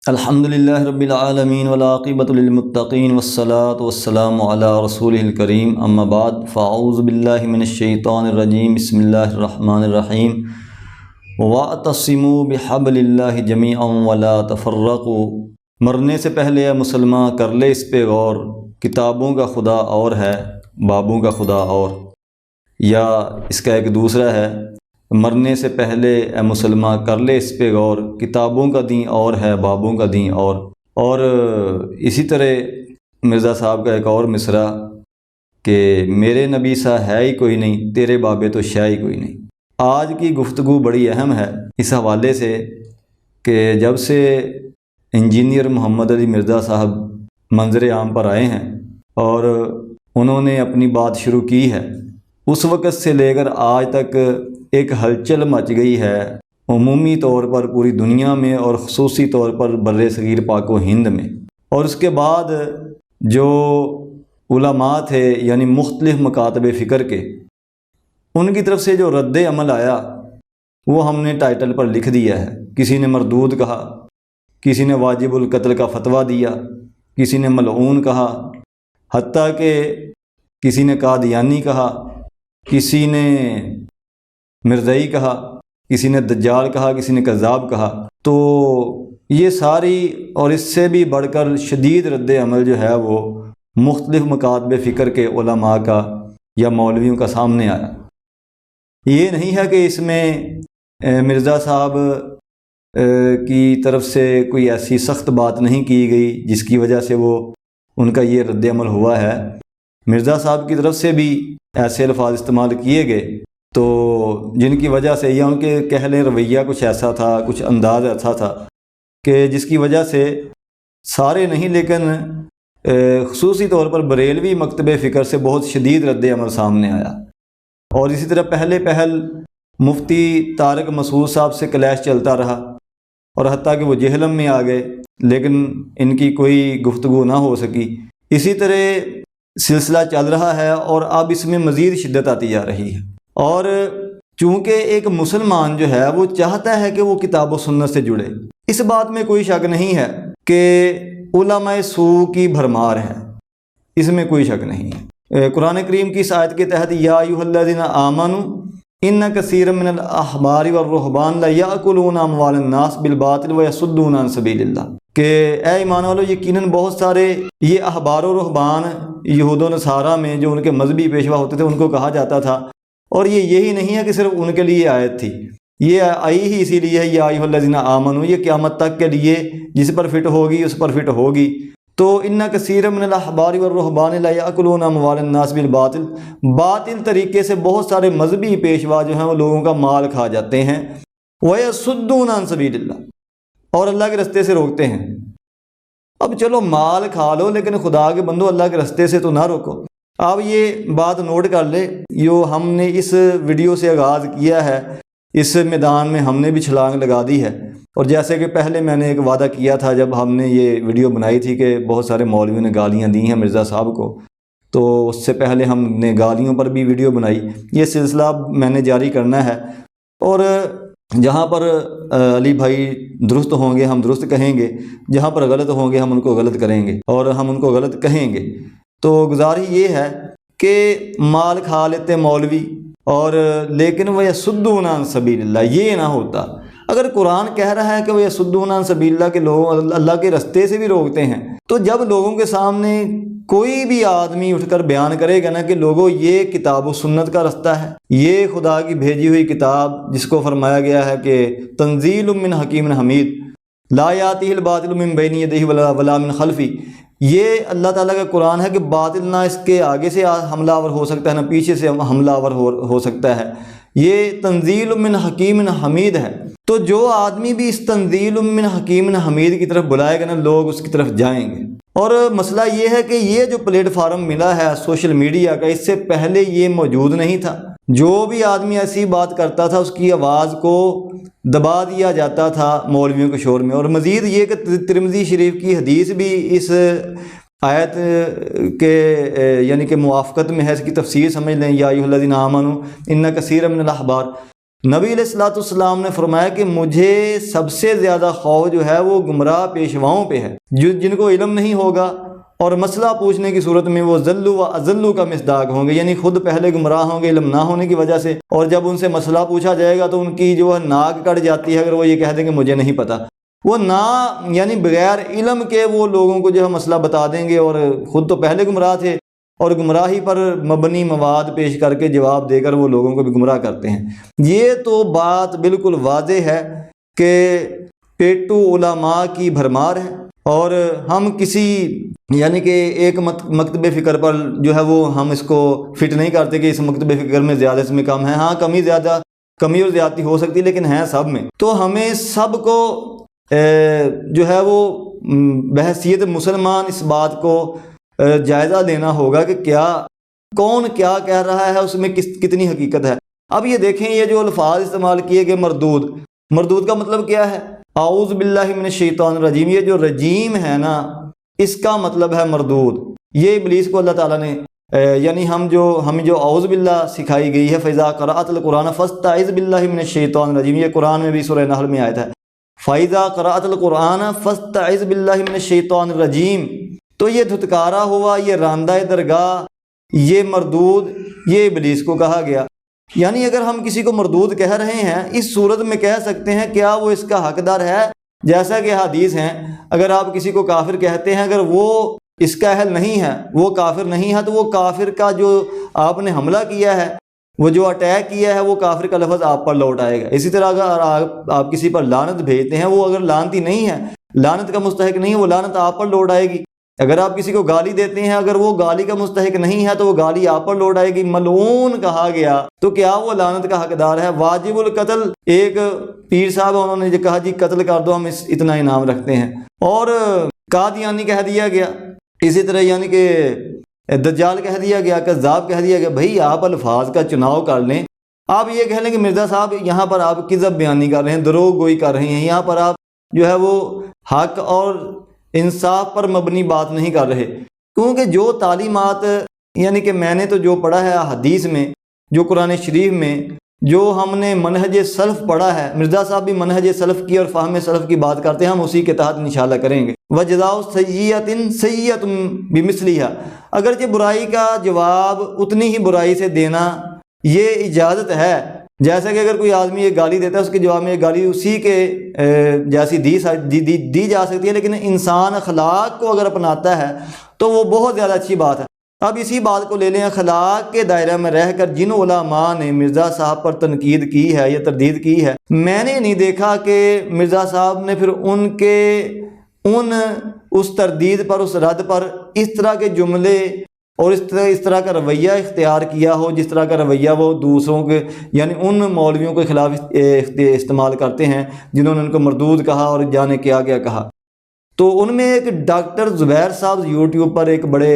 الحمدللہ رب العالمین والعاقبۃ للمتقین والصلاۃ والسلام علی رسولہ الکریم اما بعد فاعوذ باللہ من الشیطان الرجیم بسم اللہ الرحمن الرحیم واعتصموا بحبل اللہ جمیعا ولا تفرقوا۔ مرنے سے پہلے اے مسلمان کر لے اس پہ غور، کتابوں کا خدا اور ہے بابوں کا خدا اور۔ یا اس کا ایک دوسرا ہے، مرنے سے پہلے اے مسلمان کر لے اس پہ غور، کتابوں کا دین اور ہے بابوں کا دین اور اسی طرح مرزا صاحب کا ایک اور مصرع کہ میرے نبی سا ہے ہی کوئی نہیں، تیرے بابے تو شے ہی کوئی نہیں۔ آج کی گفتگو بڑی اہم ہے اس حوالے سے کہ جب سے انجینئر محمد علی مرزا صاحب منظر عام پر آئے ہیں اور انہوں نے اپنی بات شروع کی ہے، اس وقت سے لے کر آج تک ایک ہلچل مچ گئی ہے عمومی طور پر پوری دنیا میں اور خصوصی طور پر بر صغیر پاک و ہند میں۔ اور اس کے بعد جو علماء تھے یعنی مختلف مکاتب فکر کے، ان کی طرف سے جو رد عمل آیا وہ ہم نے ٹائٹل پر لکھ دیا ہے۔ کسی نے مردود کہا، کسی نے واجب القتل کا فتویٰ دیا، کسی نے ملعون کہا، حتیٰ کہ کسی نے قادیانی کہا، کسی نے مرزائی کہا، کسی نے دجال کہا، کسی نے کذاب کہا۔ تو یہ ساری اور اس سے بھی بڑھ کر شدید رد عمل جو ہے وہ مختلف مکاتب فکر کے علماء کا یا مولویوں کا سامنے آیا۔ یہ نہیں ہے کہ اس میں مرزا صاحب کی طرف سے کوئی ایسی سخت بات نہیں کی گئی جس کی وجہ سے وہ ان کا یہ رد عمل ہوا ہے۔ مرزا صاحب کی طرف سے بھی ایسے الفاظ استعمال کیے گئے تو جن کی وجہ سے یا ان کے کہہ لیں رویہ کچھ ایسا تھا، کچھ انداز ایسا تھا کہ جس کی وجہ سے سارے نہیں لیکن خصوصی طور پر بریلوی مکتب فکر سے بہت شدید رد عمل سامنے آیا۔ اور اسی طرح پہل مفتی طارق مسعود صاحب سے کلیش چلتا رہا اور حتیٰ کہ وہ جہلم میں آ گئے لیکن ان کی کوئی گفتگو نہ ہو سکی۔ اسی طرح سلسلہ چل رہا ہے اور اب اس میں مزید شدت آتی جا رہی ہے۔ اور چونکہ ایک مسلمان جو ہے وہ چاہتا ہے کہ وہ کتاب و سنت سے جڑے، اس بات میں کوئی شک نہیں ہے کہ علماء سوء کی بھرمار ہے، اس میں کوئی شک نہیں ہے۔ قرآن کریم کی اس آیت کے تحت یا ایھا الذین آمنوا ان کثیرا من الاحبار والرہبان لیأکلون اموال الناس بالباطل ویصدون عن سبیل اللہ، کہ اے ایمان والو یقیناً بہت سارے یہ احبار و رہبان یہود و نصارہ میں جو ان کے مذہبی پیشوا ہوتے تھے ان کو کہا جاتا تھا، اور یہی نہیں ہے کہ صرف ان کے لیے آیت تھی، یہ آئی ہی اسی لیے ہے یا ایھا الذین آمنوا، یہ قیامت تک کے لیے جس پر فٹ ہوگی اس پر فٹ ہوگی۔ تو ان کثیر من الاحبار والرہبان لا یاکلون اموال الناس بالباطل، باطل طریقے سے بہت سارے مذہبی پیشوا جو ہیں وہ لوگوں کا مال کھا جاتے ہیں، ویصدون عن سبیل اللہ، اور اللہ کے رستے سے روکتے ہیں۔ اب چلو مال کھا لو لیکن خدا کے بندو اللہ کے رستے سے تو نہ روکو۔ آپ یہ بات نوٹ کر لے، جو ہم نے اس ویڈیو سے آغاز کیا ہے اس میدان میں ہم نے بھی چھلانگ لگا دی ہے، اور جیسے کہ پہلے میں نے ایک وعدہ کیا تھا جب ہم نے یہ ویڈیو بنائی تھی کہ بہت سارے مولویوں نے گالیاں دی ہیں مرزا صاحب کو، تو اس سے پہلے ہم نے گالیوں پر بھی ویڈیو بنائی۔ یہ سلسلہ میں نے جاری کرنا ہے، اور جہاں پر علی بھائی درست ہوں گے ہم درست کہیں گے، جہاں پر غلط ہوں گے ہم ان کو غلط کریں گے اور ہم ان کو غلط کہیں گے۔ تو گزارش یہ ہے کہ مال کھا لیتے مولوی اور لیکن وہ یصدون عن سبیل اللہ، یہ نہ ہوتا۔ اگر قرآن کہہ رہا ہے کہ وہ یصدون عن سبیل اللہ، کے لوگ اللہ کے رستے سے بھی روکتے ہیں، تو جب لوگوں کے سامنے کوئی بھی آدمی اٹھ کر بیان کرے گا نا کہ لوگوں یہ کتاب و سنت کا رستہ ہے، یہ خدا کی بھیجی ہوئی کتاب جس کو فرمایا گیا ہے کہ تنزیل من حکیم حمید لا یاتیہ الباطل من بین یدیہ ولا من خلفہ، یہ اللہ تعالیٰ کا قرآن ہے کہ باطل نہ اس کے آگے سے حملہ آور ہو سکتا ہے نہ پیچھے سے حملہ آور ہو سکتا ہے، یہ تنزیل من حکیم حمید ہے۔ تو جو آدمی بھی اس تنزیل من حکیم حمید کی طرف بلائے گا نا لوگ اس کی طرف جائیں گے۔ اور مسئلہ یہ ہے کہ یہ جو پلیٹ فارم ملا ہے سوشل میڈیا کا، اس سے پہلے یہ موجود نہیں تھا۔ جو بھی آدمی ایسی بات کرتا تھا اس کی آواز کو دبا دیا جاتا تھا مولویوں کے شور میں۔ اور مزید یہ کہ ترمذی شریف کی حدیث بھی اس آیت کے یعنی کہ موافقت میں ہے، اس کی تفسیر سمجھ لیں یا ایھا الذین آمنوا ان کثیر من الاحبار، نبی علیہ الصلوۃ والسلام نے فرمایا کہ مجھے سب سے زیادہ خوف جو ہے وہ گمراہ پیشواؤں پہ ہے، جن کو علم نہیں ہوگا اور مسئلہ پوچھنے کی صورت میں وہ ذلوا و اذلوا کا مصداق ہوں گے، یعنی خود پہلے گمراہ ہوں گے علم نہ ہونے کی وجہ سے، اور جب ان سے مسئلہ پوچھا جائے گا تو ان کی جو ہے ناک کٹ جاتی ہے اگر وہ یہ کہہ دیں کہ مجھے نہیں پتہ، وہ نہ یعنی بغیر علم کے وہ لوگوں کو جو ہے مسئلہ بتا دیں گے، اور خود تو پہلے گمراہ تھے اور گمراہی پر مبنی مواد پیش کر کے جواب دے کر وہ لوگوں کو بھی گمراہ کرتے ہیں۔ یہ تو بات بالکل واضح ہے کہ پیٹو علماء کی بھرمار ہے، اور ہم کسی یعنی کہ ایک مکتب فکر پر جو ہے وہ ہم اس کو فٹ نہیں کرتے کہ اس مکتب فکر میں زیادہ سے میں کم ہے، ہاں کمی اور زیادتی ہو سکتی ہے لیکن ہیں سب میں، تو ہمیں سب کو جو ہے وہ بحیثیت مسلمان اس بات کو جائزہ لینا ہوگا کہ کون کیا کہہ رہا ہے، اس میں کتنی حقیقت ہے۔ اب یہ دیکھیں یہ جو الفاظ استعمال کیے گئے مردود کا مطلب کیا ہے؟ اعوذ باللہ من الشیطان الرجیم، یہ جو رجیم ہے نا اس کا مطلب ہے مردود۔ یہ ابلیس کو اللہ تعالیٰ نے یعنی ہمیں جو اعوذ باللہ سکھائی گئی ہے، فَإِذَا قَرَأْتَ الْقُرْآنَ فَاسْتَعِذْ بِاللَّهِ مِنَ الشَّيْطَانِ الرَّجِيمِ، یہ قرآن میں بھی سورہ نحل میں آیت ہے، فَإِذَا قَرَأْتَ الْقُرْآنَ فَاسْتَعِذْ بِاللَّهِ مِنَ الشَّيْطَانِ الرَّجِيمِ، تو یہ دھتکارا ہوا، یہ راندہ درگاہ، یہ مردود، یہ ابلیس کو کہا گیا۔ یعنی اگر ہم کسی کو مردود کہہ رہے ہیں اس صورت میں کہہ سکتے ہیں کیا وہ اس کا حقدار ہے؟ جیسا کہ حدیث ہیں، اگر آپ کسی کو کافر کہتے ہیں، اگر وہ اس کا اہل نہیں ہے، وہ کافر نہیں ہے، تو وہ کافر کا جو آپ نے حملہ کیا ہے، وہ جو اٹیک کیا ہے، وہ کافر کا لفظ آپ پر لوٹ آئے گا۔ اسی طرح اگر آپ کسی پر لعنت بھیجتے ہیں، وہ اگر لعنتی نہیں ہے، لعنت کا مستحق نہیں ہے، وہ لعنت آپ پر لوٹ آئے گی۔ اگر آپ کسی کو گالی دیتے ہیں، اگر وہ گالی کا مستحق نہیں ہے تو وہ گالی آپ پر لوٹ آئے گی۔ ملعون کہا گیا تو کیا وہ لعنت کا حقدار ہے؟ واجب القتل، ایک پیر صاحب انہوں نے کہا جی قتل کر دو، ہم اتنا انعام رکھتے ہیں، اور قادیانی کہہ دیا گیا۔ اسی طرح یعنی کہ دجال کہہ دیا گیا، کذاب کہہ دیا گیا۔ بھئی آپ الفاظ کا چناؤ کر لیں، آپ یہ کہہ لیں کہ مرزا صاحب یہاں پر آپ کذب بیانی کر رہے ہیں، دروغ گوئی کر رہے ہیں، یہاں پر آپ جو ہے وہ حق اور انصاف پر مبنی بات نہیں کر رہے، کیونکہ جو تعلیمات یعنی کہ میں نے تو جو پڑھا ہے حدیث میں، جو قرآن شریف میں، جو ہم نے منہج سلف پڑھا ہے، مرزا صاحب بھی منہج سلف کی اور فہم سلف کی بات کرتے ہیں، ہم اسی کے تحت انشاءاللہ کریں گے۔ وَجَزَاءُ سَیِّئَةٍ سَیِّئَةٌ بِمِثْلِهَا، اگرچہ برائی کا جواب اتنی ہی برائی سے دینا یہ اجازت ہے، جیسا کہ اگر کوئی آدمی ایک گالی دیتا ہے اس کے جواب میں ایک گالی اسی کے جیسی دی جا سکتی ہے، لیکن انسان اخلاق کو اگر اپناتا ہے تو وہ بہت زیادہ اچھی بات ہے۔ اب اسی بات کو لے لیں، اخلاق کے دائرہ میں رہ کر جن علماء نے مرزا صاحب پر تنقید کی ہے یا تردید کی ہے، میں نے نہیں دیکھا کہ مرزا صاحب نے پھر اس تردید پر، اس رد پر اس طرح کے جملے اور اس طرح کا رویہ اختیار کیا ہو جس طرح کا رویہ وہ دوسروں کے یعنی ان مولویوں کے خلاف استعمال کرتے ہیں جنہوں نے ان کو مردود کہا اور جانے کیا کہا۔ تو ان میں ایک ڈاکٹر زبیر صاحب یوٹیوب پر ایک بڑے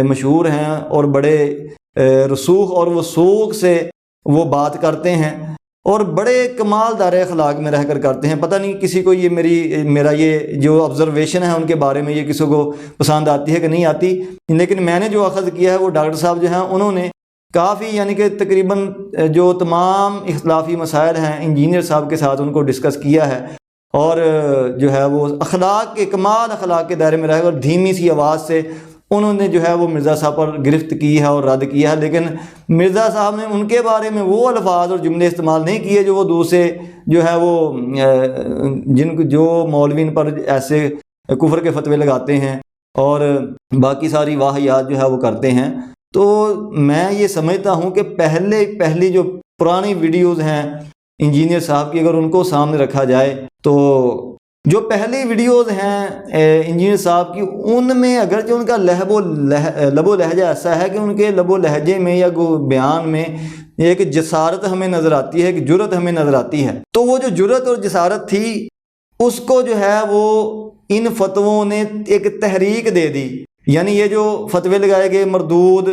مشہور ہیں اور بڑے رسوخ اور وثوق سے وہ بات کرتے ہیں اور بڑے کمال دار اخلاق میں رہ کر کرتے ہیں۔ پتہ نہیں کسی کو یہ میرا یہ جو آبزرویشن ہے ان کے بارے میں یہ کسی کو پسند آتی ہے کہ نہیں آتی، لیکن میں نے جو اخذ کیا ہے وہ ڈاکٹر صاحب جو ہیں انہوں نے کافی یعنی کہ تقریباً جو تمام اختلافی مسائل ہیں انجینئر صاحب کے ساتھ ان کو ڈسکس کیا ہے، اور جو ہے وہ اخلاق کے کمال اخلاق کے دائرے میں رہ کر دھیمی سی آواز سے انہوں نے جو ہے وہ مرزا صاحب پر گرفت کی ہے اور رد کیا ہے، لیکن مرزا صاحب نے ان کے بارے میں وہ الفاظ اور جملے استعمال نہیں کیے جو وہ دوسرے جو ہے وہ جو مولوین پر ایسے کفر کے فتوے لگاتے ہیں اور باقی ساری واہیات جو ہے وہ کرتے ہیں۔ تو میں یہ سمجھتا ہوں کہ پہلی جو پرانی ویڈیوز ہیں انجینئر صاحب کی، اگر ان کو سامنے رکھا جائے تو جو پہلی ویڈیوز ہیں انجینئر صاحب کی، ان میں اگرچہ ان کا لب و لہجہ ایسا ہے کہ ان کے لب و لہجے میں یا بیان میں ایک جسارت ہمیں نظر آتی ہے، ایک جرأت ہمیں نظر آتی ہے، تو وہ جو جرأت اور جسارت تھی اس کو جو ہے وہ ان فتووں نے ایک تحریک دے دی۔ یعنی یہ جو فتوے لگائے گئے مردود،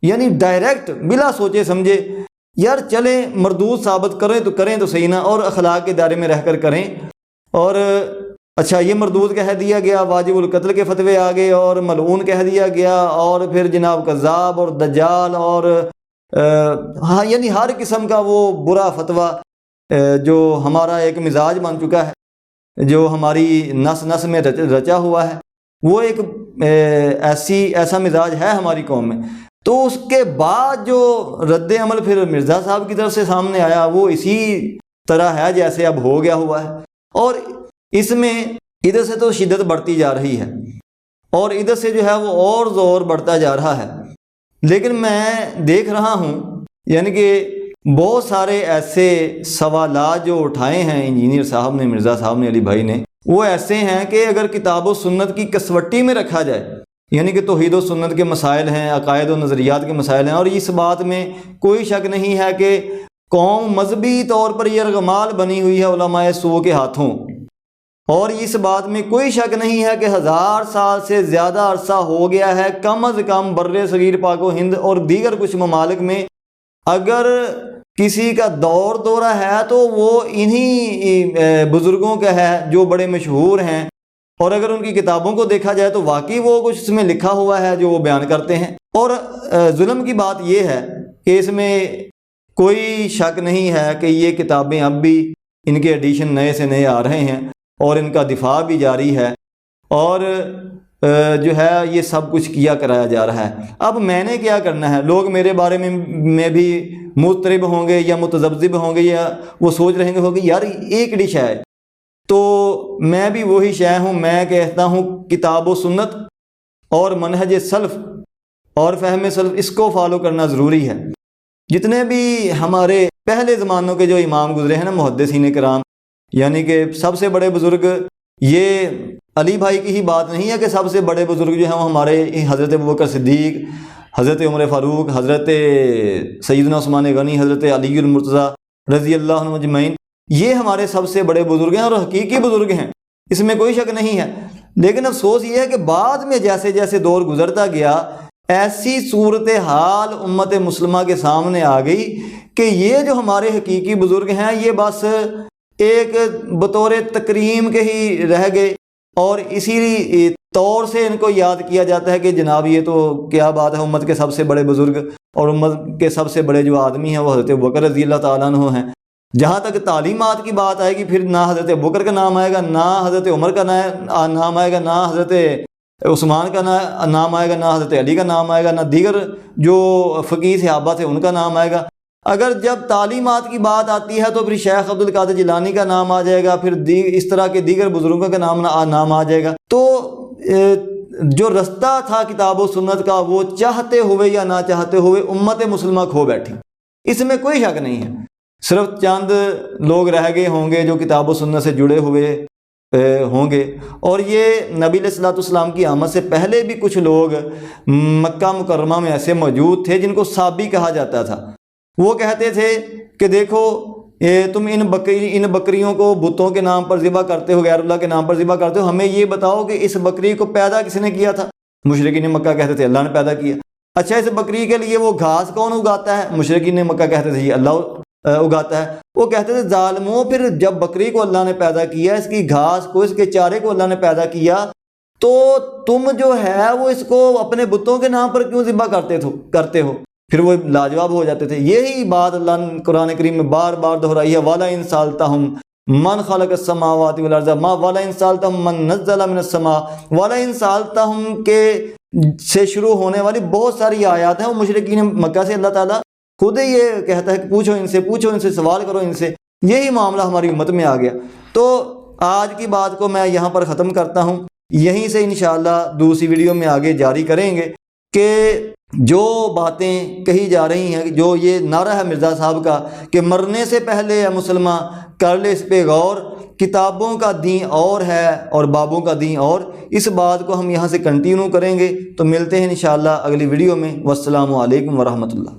یعنی ڈائریکٹ بلا سوچے سمجھے، یار چلیں مردود ثابت کریں تو صحیح نا، اور اخلاق کے دائرے میں رہ کر کریں، اور اچھا یہ مردود کہہ دیا گیا، واجب القتل کے فتوے آ گئے اور ملعون کہہ دیا گیا، اور پھر جناب کذاب اور دجال اور ہاں یعنی ہر قسم کا وہ برا فتویٰ جو ہمارا ایک مزاج بن چکا ہے، جو ہماری نس نس میں رچا ہوا ہے، وہ ایک ایسا مزاج ہے ہماری قوم میں۔ تو اس کے بعد جو رد عمل پھر مرزا صاحب کی طرف سے سامنے آیا وہ اسی طرح ہے جیسے اب ہو گیا ہوا ہے، اور اس میں ادھر سے تو شدت بڑھتی جا رہی ہے اور ادھر سے جو ہے وہ اور زور بڑھتا جا رہا ہے۔ لیکن میں دیکھ رہا ہوں یعنی کہ بہت سارے ایسے سوالات جو اٹھائے ہیں انجینئر صاحب نے، مرزا صاحب نے، علی بھائی نے، وہ ایسے ہیں کہ اگر کتاب و سنت کی کسوٹی میں رکھا جائے، یعنی کہ توحید و سنت کے مسائل ہیں، عقائد و نظریات کے مسائل ہیں، اور اس بات میں کوئی شک نہیں ہے کہ قوم مذہبی طور پر یرغمال بنی ہوئی ہے علماء سو کے ہاتھوں، اور اس بات میں کوئی شک نہیں ہے کہ 1000 سال سے زیادہ عرصہ ہو گیا ہے کم از کم بر صغیر پاک و ہند اور دیگر کچھ ممالک میں اگر کسی کا دورہ ہے تو وہ انہی بزرگوں کا ہے جو بڑے مشہور ہیں، اور اگر ان کی کتابوں کو دیکھا جائے تو واقعی وہ کچھ اس میں لکھا ہوا ہے جو وہ بیان کرتے ہیں۔ اور ظلم کی بات یہ ہے کہ اس میں کوئی شک نہیں ہے کہ یہ کتابیں اب بھی ان کے ایڈیشن نئے سے نئے آ رہے ہیں اور ان کا دفاع بھی جاری ہے، اور جو ہے یہ سب کچھ کیا کرایا جا رہا ہے۔ اب میں نے کیا کرنا ہے؟ لوگ میرے بارے میں بھی مضطرب ہوں گے یا متذبذب ہوں گے، یا وہ سوچ رہے ہوں گے یار ایک ڈش ہے، تو میں بھی وہی شے ہوں۔ میں کہتا ہوں کتاب و سنت اور منہج سلف اور فہم سلف اس کو فالو کرنا ضروری ہے۔ جتنے بھی ہمارے پہلے زمانوں کے جو امام گزرے ہیں نا، محدثین کرام، یعنی کہ سب سے بڑے بزرگ، یہ علی بھائی کی ہی بات نہیں ہے کہ سب سے بڑے بزرگ جو ہیں وہ ہمارے حضرت ابوبکر صدیق، حضرت عمر فاروق، حضرت سیدنا عثمان غنی، حضرت علی المرتضی رضی اللہ عنہ اجمعین، یہ ہمارے سب سے بڑے بزرگ ہیں اور حقیقی بزرگ ہیں، اس میں کوئی شک نہیں ہے۔ لیکن افسوس یہ ہے کہ بعد میں جیسے جیسے دور گزرتا گیا ایسی صورتحال امت مسلمہ کے سامنے آ گئی کہ یہ جو ہمارے حقیقی بزرگ ہیں یہ بس ایک بطور تکریم کے ہی رہ گئے، اور اسی طور سے ان کو یاد کیا جاتا ہے کہ جناب یہ تو کیا بات ہے، امت کے سب سے بڑے بزرگ اور امت کے سب سے بڑے جو آدمی ہیں وہ حضرت ابوبکر رضی اللہ تعالیٰ عنہ ہیں۔ جہاں تک تعلیمات کی بات آئے گی پھر نہ حضرت ابوبکر کا نام آئے گا، نہ حضرت عمر کا نام آئے گا، نہ حضرت عثمان کا نام آئے گا، نہ حضرت علی کا نام آئے گا، نہ دیگر جو فقیہ صحابہ تھے ان کا نام آئے گا۔ اگر جب تعلیمات کی بات آتی ہے تو پھر شیخ عبد القادر جیلانی کا نام آ جائے گا، پھر اس طرح کے دیگر بزرگوں کا نام آ جائے گا۔ تو جو رستہ تھا کتاب و سنت کا وہ چاہتے ہوئے یا نہ چاہتے ہوئے امت مسلمہ کھو بیٹھی، اس میں کوئی شک نہیں ہے۔ صرف چند لوگ رہ گئے ہوں گے جو کتاب و سنت سے جڑے ہوئے ہوں گے، اور یہ نبی علیہ الصلوۃ والسلام کی آمد سے پہلے بھی کچھ لوگ مکہ مکرمہ میں ایسے موجود تھے جن کو صابی کہا جاتا تھا۔ وہ کہتے تھے کہ دیکھو تم ان بکریوں کو بتوں کے نام پر ذبح کرتے ہو، غیر اللہ کے نام پر ذبح کرتے ہو، ہمیں یہ بتاؤ کہ اس بکری کو پیدا کس نے کیا تھا؟ مشرکین مکہ کہتے تھے اللہ نے پیدا کیا۔ اچھا اس بکری کے لیے وہ گھاس کون اگاتا ہے؟ مشرکین مکہ کہتے تھے یہ اللہ اگاتا ہے۔ وہ کہتے تھے ظالموں، پھر جب بکری کو اللہ نے پیدا کیا، اس کی گھاس کو، اس کے چارے کو اللہ نے پیدا کیا، تو تم جو ہے وہ اس کو اپنے بتوں کے نام پر کیوں ذبح کرتے ہو؟ پھر وہ لاجواب ہو جاتے تھے۔ یہی بات اللہ نے قرآن کریم میں بار بار دہرائی ہے، وَلَئِن سَأَلْتَهُم مَّنْ خَلَقَ السَّمَاوَاتِ وَالْأَرْضَ وَلَئِن سَأَلْتَهُم مَّن نَّزَّلَ مِنَ السَّمَاءِ وَلَئِن سَأَلْتَهُم کے سے شروع ہونے والی بہت ساری آیات ہیں، وہ مشرکین مکہ سے اللہ تعالیٰ خود ہی یہ کہتا ہے کہ پوچھو ان سے سوال کرو ان سے۔ یہی معاملہ ہماری امت میں آ گیا۔ تو آج کی بات کو میں یہاں پر ختم کرتا ہوں، یہیں سے انشاءاللہ دوسری ویڈیو میں آگے جاری کریں گے کہ جو باتیں کہی جا رہی ہیں، جو یہ نعرہ ہے مرزا صاحب کا کہ مرنے سے پہلے اے مسلمان کر لے اس پہ غور، کتابوں کا دین اور ہے اور بابوں کا دین اور، اس بات کو ہم یہاں سے کنٹینیو کریں گے۔ تو ملتے ہیں انشاءاللہ اگلی ویڈیو میں۔ والسلام علیکم ورحمۃ اللہ۔